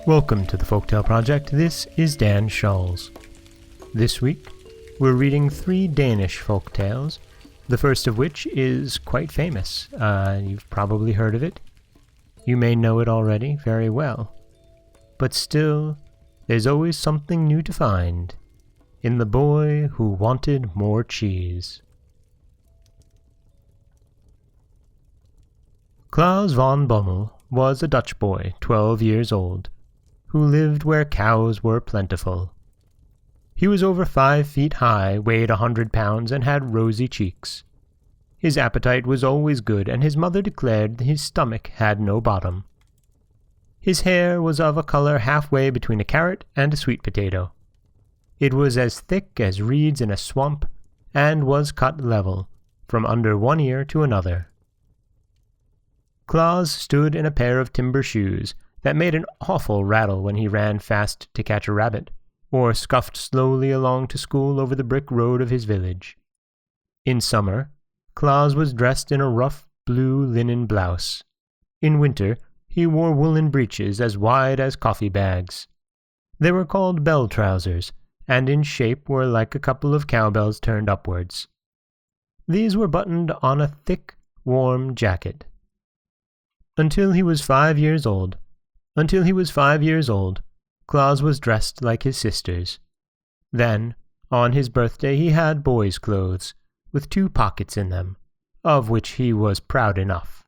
Welcome to the Folktale Project. This is Dan Scholz. This week, we're reading 3 Danish folk tales, the first of which is quite famous. You've probably heard of it. You may know it already very well. But still, there's always something new to find in The Boy Who Wanted More Cheese. Klaas Van Bommel was a Dutch boy, 12 years old, who lived where cows were plentiful. He was over 5 feet high, weighed 100 pounds, and had rosy cheeks. His appetite was always good, and his mother declared his stomach had no bottom. His hair was of a color halfway between a carrot and a sweet potato. It was as thick as reeds in a swamp, and was cut level, from under one ear to another. Klaus stood in a pair of timber shoes that made an awful rattle when he ran fast to catch a rabbit, or scuffed slowly along to school over the brick road of his village. In summer, Klaus was dressed in a rough blue linen blouse. In winter, he wore woolen breeches as wide as coffee bags. They were called bell trousers, and in shape were like a couple of cowbells turned upwards. These were buttoned on a thick, warm jacket. Until he was 5 years old, Klaus was dressed like his sisters. Then, on his birthday, he had boy's clothes, with 2 pockets in them, of which he was proud enough.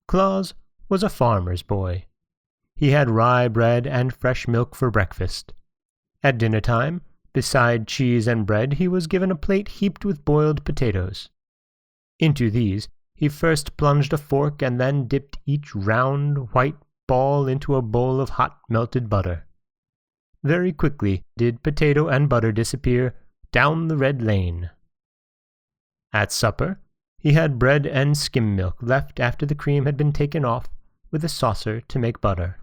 Klaus was a farmer's boy. He had rye bread and fresh milk for breakfast. At dinner time, beside cheese and bread, he was given a plate heaped with boiled potatoes. Into these he first plunged a fork and then dipped each round, white ball into a bowl of hot melted butter. Very quickly did potato and butter disappear down the red lane. At supper, he had bread and skim milk left after the cream had been taken off with a saucer to make butter.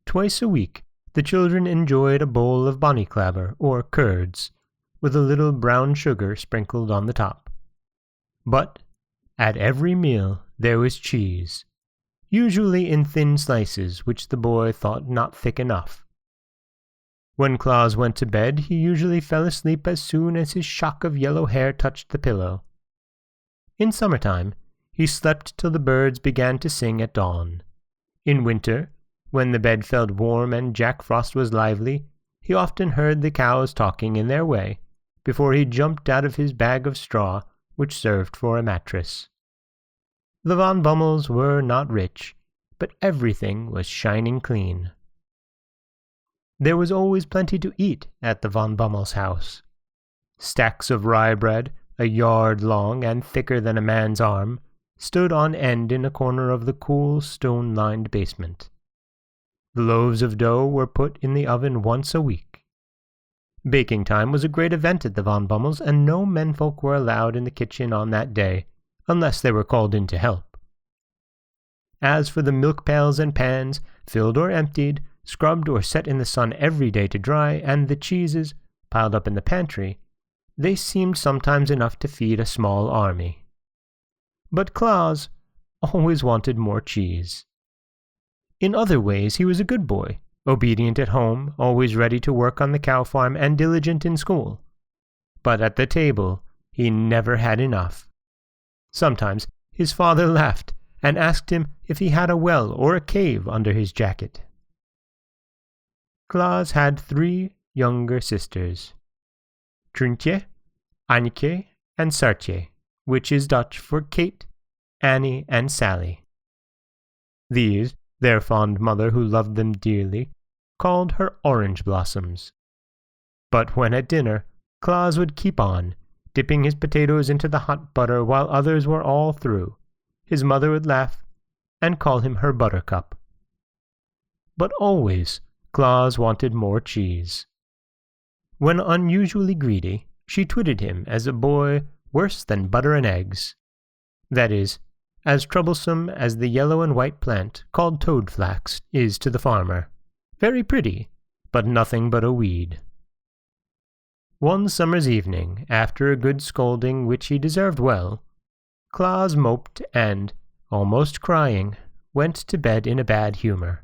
Twice a week, the children enjoyed a bowl of bonnyclabber, or curds, with a little brown sugar sprinkled on the top. But at every meal there was cheese, usually in thin slices which the boy thought not thick enough. When Klaus went to bed, he usually fell asleep as soon as his shock of yellow hair touched the pillow. In summertime, he slept till the birds began to sing at dawn. In winter, when the bed felt warm and Jack Frost was lively, he often heard the cows talking in their way before he jumped out of his bag of straw, which served for a mattress. The Van Bommels were not rich, but everything was shining clean. There was always plenty to eat at the Van Bommels' house. Stacks of rye bread, a yard long and thicker than a man's arm, stood on end in a corner of the cool, stone-lined basement. The loaves of dough were put in the oven once a week. Baking time was a great event at the Van Bommels, and no menfolk were allowed in the kitchen on that day, unless they were called in to help. As for the milk pails and pans, filled or emptied, scrubbed or set in the sun every day to dry, and the cheeses, piled up in the pantry, they seemed sometimes enough to feed a small army. But Klaus always wanted more cheese. In other ways he was a good boy, obedient at home, always ready to work on the cow farm, and diligent in school. But at the table he never had enough. Sometimes his father laughed and asked him if he had a well or a cave under his jacket. Klaas had 3 younger sisters, Trintje, Anneke, and Sartje, which is Dutch for Kate, Annie, and Sally. These, their fond mother, who loved them dearly, called her orange blossoms. But when at dinner, Klaas would keep on, dipping his potatoes into the hot butter while others were all through. His mother would laugh and call him her buttercup. But always Klaas wanted more cheese. When unusually greedy, she twitted him as a boy worse than butter and eggs. That is, as troublesome as the yellow and white plant called toadflax is to the farmer. Very pretty, but nothing but a weed. One summer's evening, after a good scolding which he deserved well, Klaus moped and, almost crying, went to bed in a bad humor.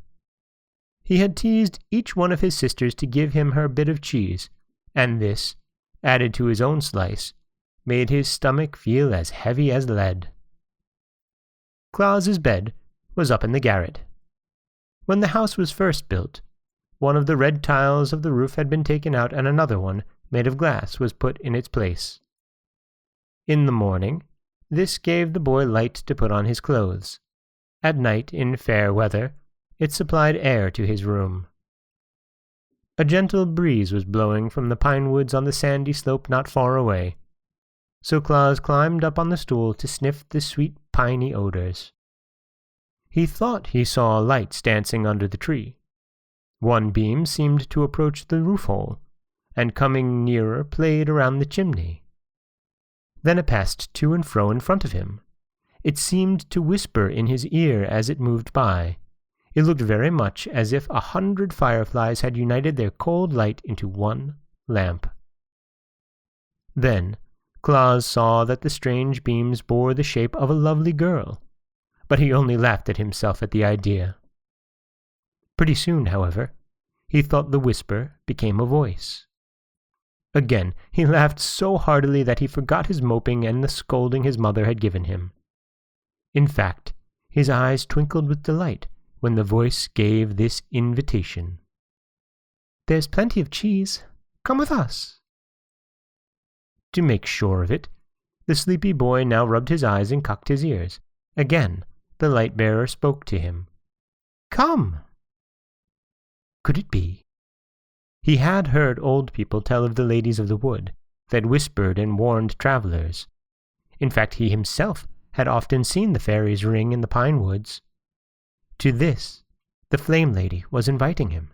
He had teased each one of his sisters to give him her bit of cheese, and this, added to his own slice, made his stomach feel as heavy as lead. Klaus's bed was up in the garret. When the house was first built, one of the red tiles of the roof had been taken out and another one, made of glass, was put in its place. In the morning, this gave the boy light to put on his clothes. At night, in fair weather, it supplied air to his room. A gentle breeze was blowing from the pine woods on the sandy slope not far away, so Klaus climbed up on the stool to sniff the sweet piney odors. He thought he saw lights dancing under the tree. One beam seemed to approach the roof hole, and coming nearer played around the chimney. Then it passed to and fro in front of him. It seemed to whisper in his ear as it moved by. It looked very much as if 100 fireflies had united their cold light into one lamp. Then Klaus saw that the strange beams bore the shape of a lovely girl, but he only laughed at himself at the idea. Pretty soon, however, he thought the whisper became a voice. Again he laughed so heartily that he forgot his moping and the scolding his mother had given him. In fact, his eyes twinkled with delight when the voice gave this invitation. "There's plenty of cheese. Come with us." To make sure of it, the sleepy boy now rubbed his eyes and cocked his ears. Again, the light-bearer spoke to him. "Come!" Could it be? He had heard old people tell of the ladies of the wood that whispered and warned travelers. In fact, he himself had often seen the fairies ring in the pine woods. To this, the flame lady was inviting him.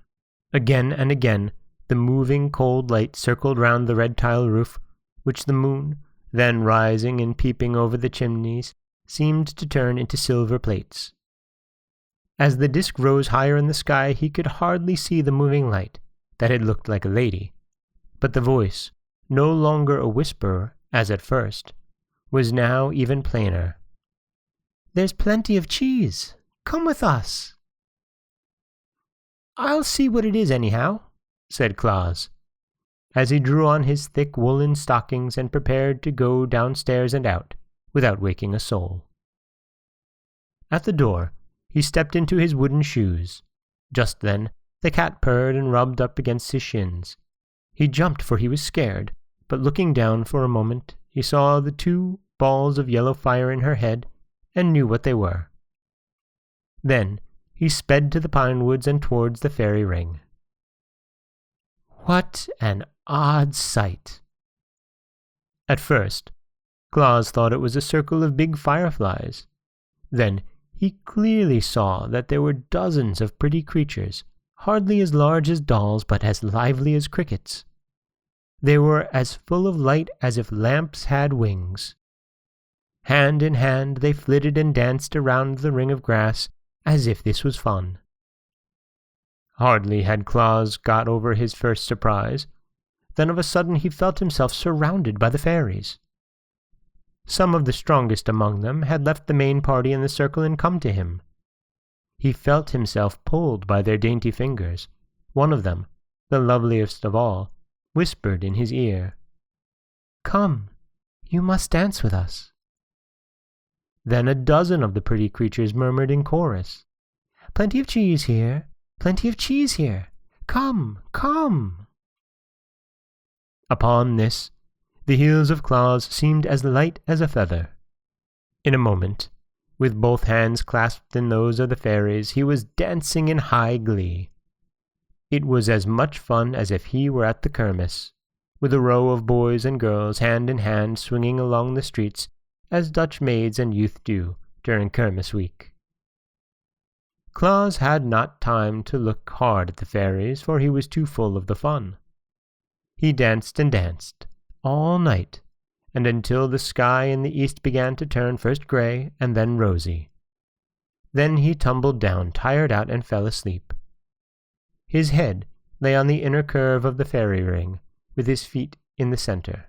Again and again, the moving cold light circled round the red tile roof, which the moon, then rising and peeping over the chimneys, seemed to turn into silver plates. As the disk rose higher in the sky, he could hardly see the moving light, that had looked like a lady, but the voice, no longer a whisper as at first, was now even plainer. "There's plenty of cheese. Come with us." "I'll see what it is anyhow," said Klaus, as he drew on his thick woolen stockings and prepared to go downstairs and out, without waking a soul. At the door, he stepped into his wooden shoes. Just then, the cat purred and rubbed up against his shins. He jumped, for he was scared, but looking down for a moment, he saw the 2 balls of yellow fire in her head, and knew what they were. Then he sped to the pine woods and towards the fairy ring. What an odd sight! At first, Klaus thought it was a circle of big fireflies. Then he clearly saw that there were dozens of pretty creatures, hardly as large as dolls, but as lively as crickets. They were as full of light as if lamps had wings. Hand in hand they flitted and danced around the ring of grass, as if this was fun. Hardly had Klaus got over his first surprise, then of a sudden he felt himself surrounded by the fairies. Some of the strongest among them had left the main party in the circle and come to him. He felt himself pulled by their dainty fingers. One of them, the loveliest of all, whispered in his ear, "Come, you must dance with us." Then a dozen of the pretty creatures murmured in chorus, "Plenty of cheese here, plenty of cheese here. Come, come." Upon this, the heels of Klaus seemed as light as a feather. In a moment, with both hands clasped in those of the fairies, he was dancing in high glee. It was as much fun as if he were at the kermiss, with a row of boys and girls hand in hand swinging along the streets as Dutch maids and youth do during kermiss week. Klaus had not time to look hard at the fairies, for he was too full of the fun. He danced and danced, all night, and until the sky in the east began to turn first gray and then rosy. Then he tumbled down, tired out, and fell asleep. His head lay on the inner curve of the fairy ring, with his feet in the center.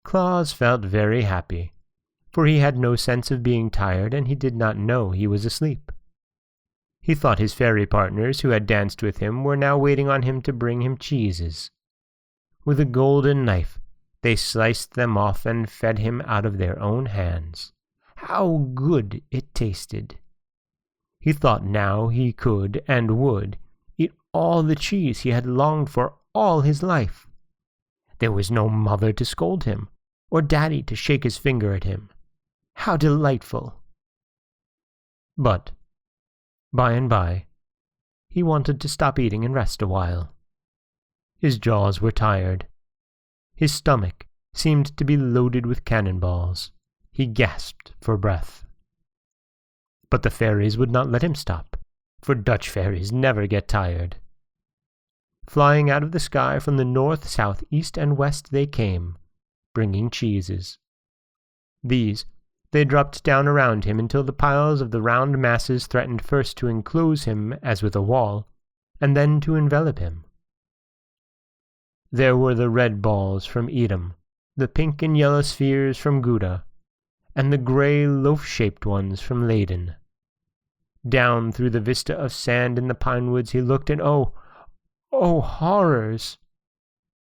Klaus felt very happy, for he had no sense of being tired and he did not know he was asleep. He thought his fairy partners who had danced with him were now waiting on him to bring him cheeses. With a golden knife, they sliced them off and fed him out of their own hands. How good it tasted! He thought now he could and would eat all the cheese he had longed for all his life. There was no mother to scold him, or daddy to shake his finger at him. How delightful! But, by and by, he wanted to stop eating and rest a while. His jaws were tired. His stomach seemed to be loaded with cannonballs. He gasped for breath. But the fairies would not let him stop, for Dutch fairies never get tired. Flying out of the sky from the north, south, east, and west they came, bringing cheeses. These they dropped down around him until the piles of the round masses threatened first to enclose him as with a wall, and then to envelop him. There were the red balls from Edam, the pink and yellow spheres from Gouda, and the grey loaf-shaped ones from Leyden. Down through the vista of sand in the pine woods he looked, and oh, horrors!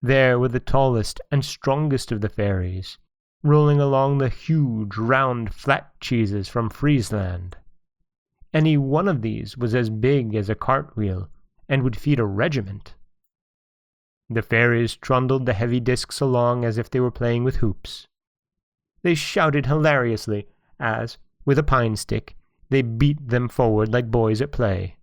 There were the tallest and strongest of the fairies, rolling along the huge, round, flat cheeses from Friesland. Any one of these was as big as a cartwheel, and would feed a regiment. The fairies trundled the heavy discs along as if they were playing with hoops. They shouted hilariously as, with a pine stick, they beat them forward like boys at play.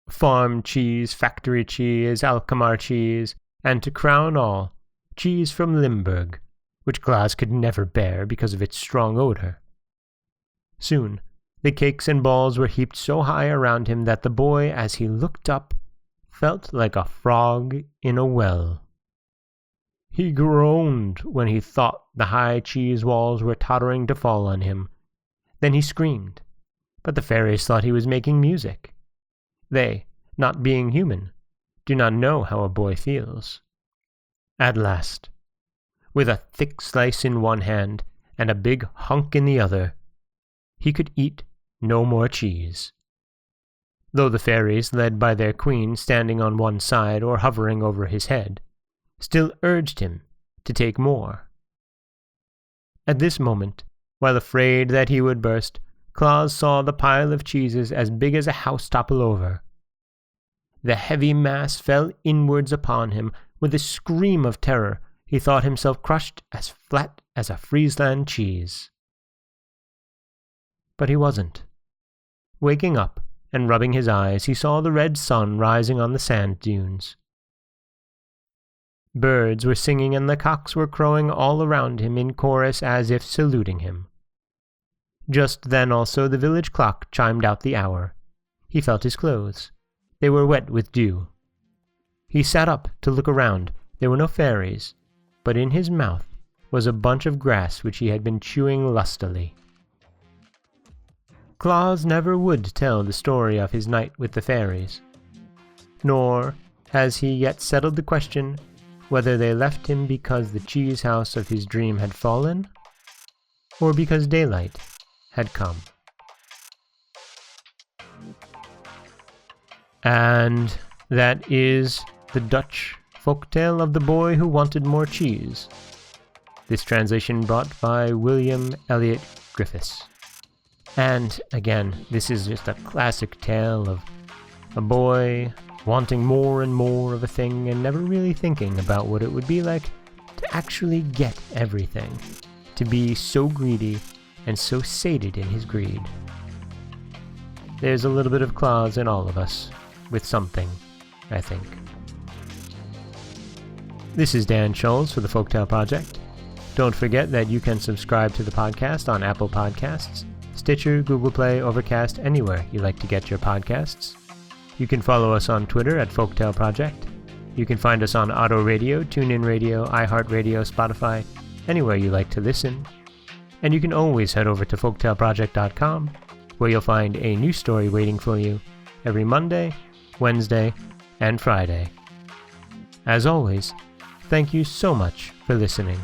Farm cheese, factory cheese, Alkmaar cheese, and to crown all, cheese from Limburg, which Klaas could never bear because of its strong odor. Soon, the cakes and balls were heaped so high around him that the boy, as he looked up, felt like a frog in a well. He groaned when he thought the high cheese walls were tottering to fall on him. Then he screamed, but the fairies thought he was making music. They, not being human, do not know how a boy feels. At last, with a thick slice in one hand and a big hunk in the other, he could eat no more cheese. Though the fairies, led by their queen standing on one side or hovering over his head, still urged him to take more. At this moment, while afraid that he would burst, Klaus saw the pile of cheeses as big as a house topple over. The heavy mass fell inwards upon him. With a scream of terror, he thought himself crushed as flat as a Friesland cheese. But he wasn't. Waking up and rubbing his eyes, he saw the red sun rising on the sand dunes. Birds were singing and the cocks were crowing all around him in chorus as if saluting him. Just then also the village clock chimed out the hour. He felt his clothes. They were wet with dew. He sat up to look around. There were no fairies, but in his mouth was a bunch of grass which he had been chewing lustily. Klaus never would tell the story of his night with the fairies, nor has he yet settled the question whether they left him because the cheese house of his dream had fallen, or because daylight had come. And that is the Dutch folktale of the boy who wanted more cheese. This translation brought by William Elliot Griffiths. And again, this is just a classic tale of a boy wanting more and more of a thing and never really thinking about what it would be like to actually get everything, to be so greedy and so sated in his greed. There's a little bit of Klaus in all of us, with something, I think. This is Dan Scholes for the Folktale Project. Don't forget that you can subscribe to the podcast on Apple Podcasts, Stitcher, Google Play, Overcast, anywhere you like to get your podcasts. You can follow us on Twitter at Folktale Project. You can find us on Auto Radio, TuneIn Radio, iHeartRadio, Spotify, anywhere you like to listen. And you can always head over to folktaleproject.com, where you'll find a new story waiting for you every Monday, Wednesday, and Friday. As always, Thank you so much for listening.